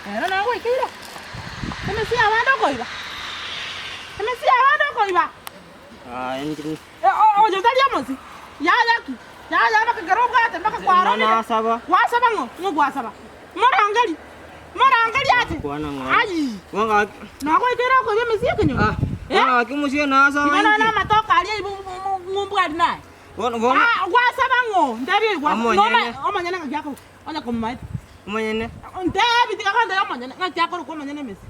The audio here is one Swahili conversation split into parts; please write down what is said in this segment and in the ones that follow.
Na wewe kile. Nimesia wando koiba. Nimesia wando koiba. Injini. Ojo tali amosi. Ya yaki. Ya maka garoga ate maka kwaro ni. Na saba. Wa saba ngo gwa saba. Mora angali ate. Kwana ngo. Ai. Wanga. Na ko kera ko mesia kenyo. Ah, kimusia na saba. Mana na matoka ali ngumbu adi naye. Wona. Gwa saba ngo. Ndabi gwa. Omanyana ngako. Onya komai. Omanyene. Ndabi tikakanda omanyana ngako ko omanyana mesi.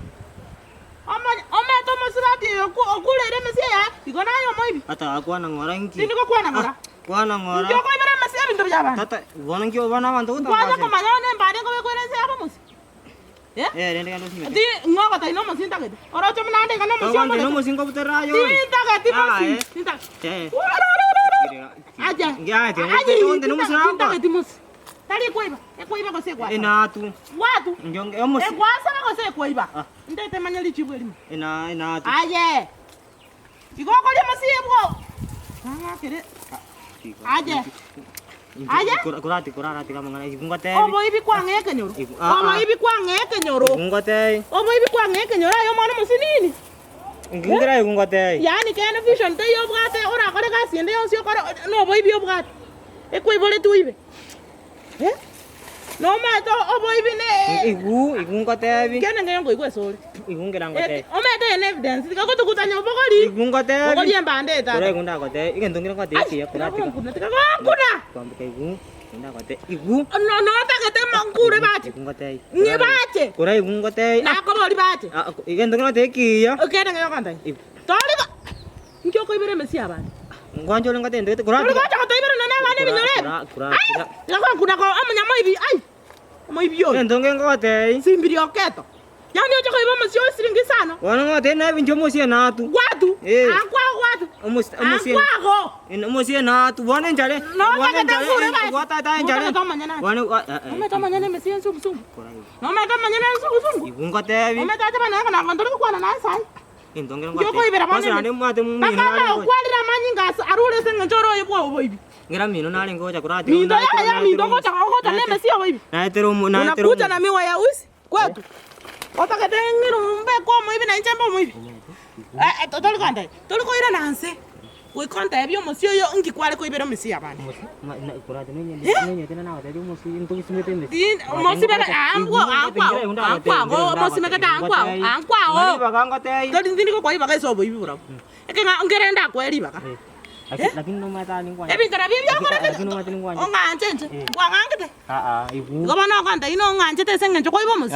Ome to musirati okulere mesia ya. Igona yo moibi. Ata akwana ngora nki. Ndiko kwana ngora. Kwana ngora. Ndiko ko ibere mesia bintu byabana. Tata, wona nki obana bantu uta. Kwana ko manyana mbade ko kwenese abo musi. Rende kando sime. Di ngoko tai no musi ndagede. Oro cho mnande kana musi Kando no musi ngo butera yo. Ndagede musi. Ndagede. Aja. Ngate, onde no musi na. Ndagede musi. Tali koiba. E koiba ko se kwa. Ina tu. Watu. Njonge musi. E kwa sana ko se koiba. Ndete manyali chibu elimu. Ina tu. Aje. Igoko le musi ebwo. Kere. Aje. Aje? Kurati kama ngana igungate. Obo ibi kwa ngeke nyoro. Obo ibi kwa ngeke nyoro. Igungate. Obo ibi kwa ngeke nyoro yo mwana musi nini? Ngingira igungate. Yani kene vision te yo bwate ora kore kasi ende yo sio kore no obo ibi yo bwate. E ko ibole tu ibe. No ma to obo ibi ne. Igungate ibi. Kene ngengo igwe sori. Igungira ngote. O me te evidence ka ko to kutanya obogori. Igungate. Obogori embande ta. Kore igunda ngote. Igendongira ngote iki ya kurati. Kuna. Kwambuka igu. Igunda ngote. Igu. No ta kete mangure bate. Igungate. Nge bate. Kore igungate. Na ko bori bate. Igendongira ngote iki ya. Kene ngengo kanta. Toli ba. Nkyo ko ibere mesia bande. Ngwanjo ngote ndete kurati. Toli ko ta ibere na bande binyore. Kurati. La ko kuna ko amanya moibi ai. Moibi yo. Igendongira ngote. Simbiri oketo. Yani yo ko iba mesio siringi sana. Wana ngote na binjo musia na tu. Watu. Akwa watu. Musia. Akwa go. Musia na tu. Wana njale. Wana njale. Wata ta njale. Wana. Ome ta manyana mesia sumu sumu. No me ta manyana sumu sumu. Igungate ibi. Ome ta manyana kana kondoro kwa na sai. Igendongira ngote. Yo ko ibere bande. Masa ndi mwate mu. Bakama kwalira manyinga arule senga njoro yebo boibi. Ngira mino nali ngoja kurati. Mindo ya mindo ko ta ne mesia boibi. Na tero na tero. Unakuja na miwa ya usi. Kwetu. Otaka tengiru mbe kwa moibi na nchemba moibi. Toli kanda. Toli ko ira nanse. We kanda ebyo musio yo ngi kwale ko ibero mesi abana. Na kurati nenye tena na wate musi nto simete mesi. Din musi bela angwa go musi mekata angwa go. Mali baganga te. Toli ndini ko kwa iba ka so boibi bura. Eke nga ngerenda ko eri baka. Lakini no mata ni ngwa. Ebi tara bibyo ko Lakini no mata ni ngwa. O nga njenje. Kwa ngangete. Ibu. Go bana kanda ino nga njete senga njo ko ibo musi.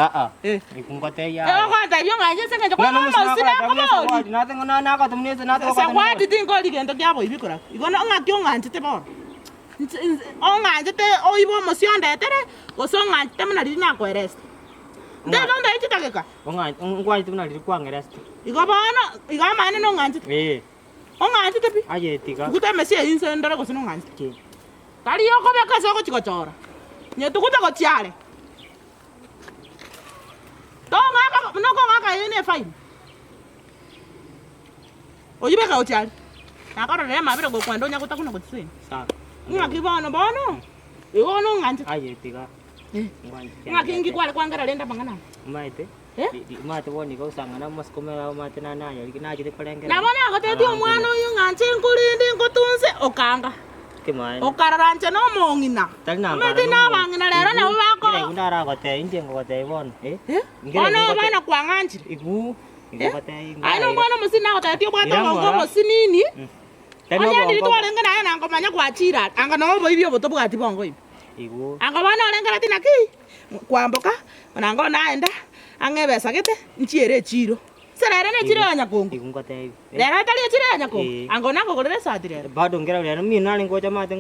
Ikungote ya. E kanda ibyo nga njete senga njo ko ibo musi na ko bo. Na tengo na ka tumne na to. Sa kwa diti ko ligendo kya bo ibikora. Igona nga kyo nga njete bo. O nga njete o ibo musi onde tere. Go so nga njete mna lina ko rest. Ndelo nda ichi takeka. Ngwa itu na kwa ngerest. Igo bana, igo mane no nga njete. O nga njete pi. Aye tika. Kuta mesi inse ndara go sino nga njete. Tali yo ko be ka so ko chikochora. Nyetu kuta ko tiare. To nga ka no ko nga ka ine fine. Oyibe ka otiare. Na ka re ma bere go kwando nya kuta kuna ko tsini. Sawa. Nga kibono bono. Igo no nga njete. Aye tika. Nga kingi kwale kwangara lenda pangana. Maite. Mate woni ko sangana maskomera mate na nayo na jide palengera. Na bona ko tedi omwana uyu nganje nkulindi ngotunse okanga. Kemana? Okararanje no mongina. Talina. Mete na bangina lero na ubako. Ile ngundara ko te inje ngo te won. Ona bana kwa nganje. Igu. Igu ko te. Ai no bona musina ko tedi obwato ngo musinini. Anya ndiri to lenga na na ngomanya kwa chira. Anga no bo ibyo boto bwati bongo ibi. Igu. Anga bana lenga tina ki. Kwamboka. Ona naenda. Angebesa kete nchiere chiro. Serere ne chiro anya kongo. Igungote. Lera tali chiro anya kongo. Angona ko gore sadire. Bado ngera lera mi nali ngoja mate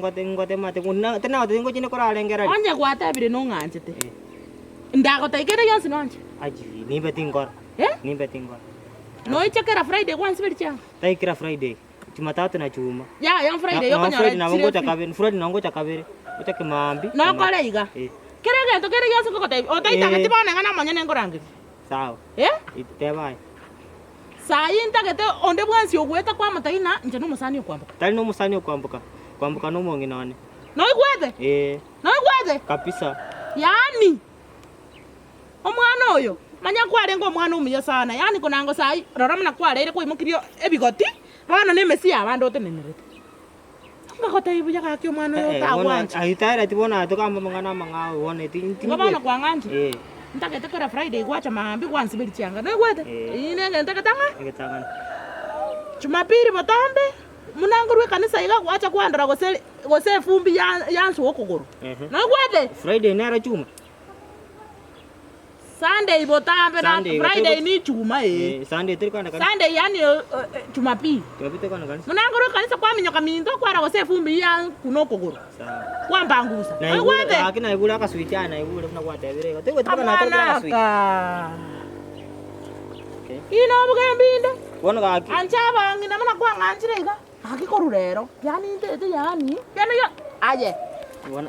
mate kuna tena ngote ngoji ne kora lengera. Onye kwata bire no nganjete. Ndago taikere yonsi nonje. Aji ni betingor. Ni betingor. No ichekera Friday once biricha. Taikira Friday. Jumatatu na Juma. Ya, yon Friday yoko nyara. Na ngoja kabere. Friday na ngoja kabere. Utake mambi. No kole iga. Kere to kere yonsi ko tai. O tai takati bana ngana manya nengorangi. Sawa. Itebai. Sai ntakete onde bwansi ogweta kwa mataina nje no musani okwambuka. Tali no musani okwambuka. Kwambuka no mongi nane. No igwete? No igwete? Kabisa. Yani Omwana oyo manya kware ngo omwana umuya sana. Yani kunango sai rora mna kware ile kwimukirio ebigoti. Bana ne mesi abando tenenerete. Ngakota ibuya kakyo omwana oyo tawanje. Ahitara tibona tukamba mangana manga wone tinti. Ngabana kwanganje. Ntakete kora Friday kwacha mahambi kwansi beli changa. Negwete. Ine ngentaka tanga. Ngetanga. Jumapili botambe. Munangurwe kanisa iga kwacha kwandara gose fumbi yansu okogoro. Negwete. Friday nera chuma. Sunday botambe na Friday ni chuma Sunday tirikana kanisa. Sunday yani Jumapili. Jumapili kana kanisa. Munangurwe kanisa kwa minyoka mindo kwara gose fumbi ya kunokogoro. Sawa. Kwambangusa. Negwete. Akina igula ka switana igula kuna kwa tebere. Tegwe tukana na sweet. Ino bugembinde. Wona ka Anchaba ngina mana kwa nganjirega. Akikorurero. Yani ndete yani. Yani yo. Aye.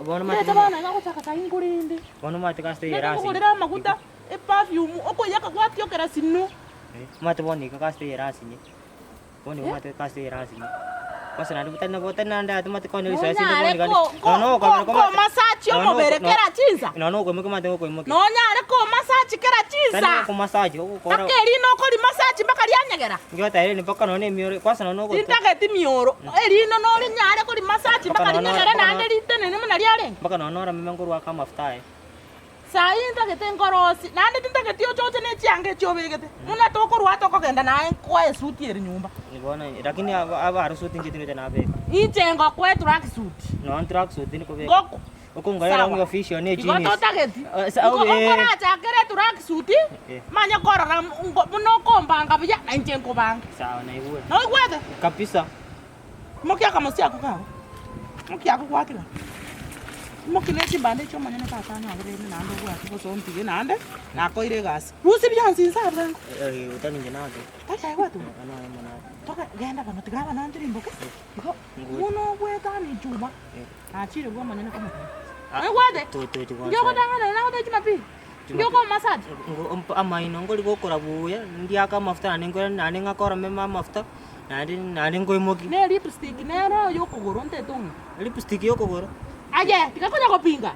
Wona mate. Ndete bana ngakutaka kaingurinde. Wona mate ka stay rasi. Ngakugurira makuta perfume okoyaka kwatyo kera sinu. Mate boni ka stay rasi ni. Boni mate ka stay rasi ni. Pasa nadu tana botana nda mate ko ni sasi ni boni gani. No ko massage yo mobere kera chinza. No ko mate ko mo. No nyare ko massage kera chinza. Tana ko massage ko ko. Takeri no ko li massage mpaka lyanyagera. Ngiyo tayari ni paka no ne mioro kwasa no ko. Tintaketi mioro. Eri no no li nyare ko li massage mpaka lyanyagera na ande litene ni muna lyale. Paka no no ra mimango rwa kama mafuta Sai ntakete nkorosi. Nande tintaketi yo choche ne chiange chobegete. Muna toko rwa toko kenda na kwa esuti eri nyumba. Nibona lakini aba arusuti njitini tena abe. Ichengo kwetu track suit. No track suit ni ko be. Goko. Ukungaya ngi official ne Iko jeans. to taketi. Sawa. Ukora chakere track suit. Manya korora muno kombanga bya na nchengo banga. Sawa na iwe. No kwete. Kabisa. Mokia kama si akuka. Mokia akukwakira. Mokine chibande cho manyane tata na ngere na ndo kwa ko so mpige na ande na ko ire gas. Rusi byansi nsabra. Utani ngenado. Tata watu. Ana mana. Toka genda bana tigaba na ndiri mboke. Iko. Muno kweta ni juba. Achire kwa manyane kama. Ai kwete. To kwa. Ndio kodanga na ndo Jumapili. Ndio kwa massage. Amaino ngoli gukora buya ndiaka mafuta ningora nani ngakora mema mafuta nani ngoimoki. Ne lipstick ne ro yokogoro ntetonga. Lipstick yokogoro. Aje, tikakonya kopinga.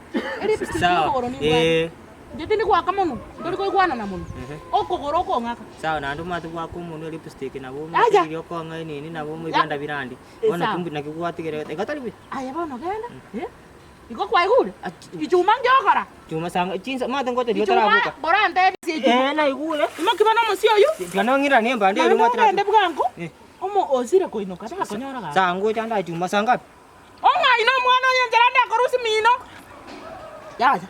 Lipstick yokogoro ni ngwa. Nditini kwa kamono. Ndori ko kwana na muno. Okogoro ko ngaka. Sawa na ndo matu kwa kumuntu lipstick na bo Aja. yoko ngai nini na bo mubanda birandi. Bona kumbi na kikuwatigere ekatari bi. Aye bono genda. Iko kwa igule. Ichuma ngokora. Cuma sang chinsa mate ngote dio tarabuka. Bora ndebe si ichuma. Na igule. Imo kibana musio yu. Kana ngira ni mbande ru matra. Ndebe bwangu. Omo ozire ko inoka ta konyora ga. Sango chanda cuma sangapi? Onga ino mwana yenjera nda korusi mino. Yaja.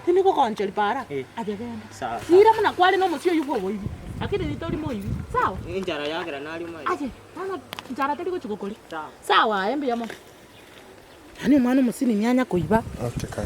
Tini ko koncheli para. Aje genda. Sawa. Sira muna kwali no musio yu bobo hivi. Akini nitori mo hivi. Sawa. Injara yakira nali mai. Aje. Mwana njara tali ko chukokoli. Sawa. Sawa, embe yamo. Hani mwana musini nyanya kuiba. Okay.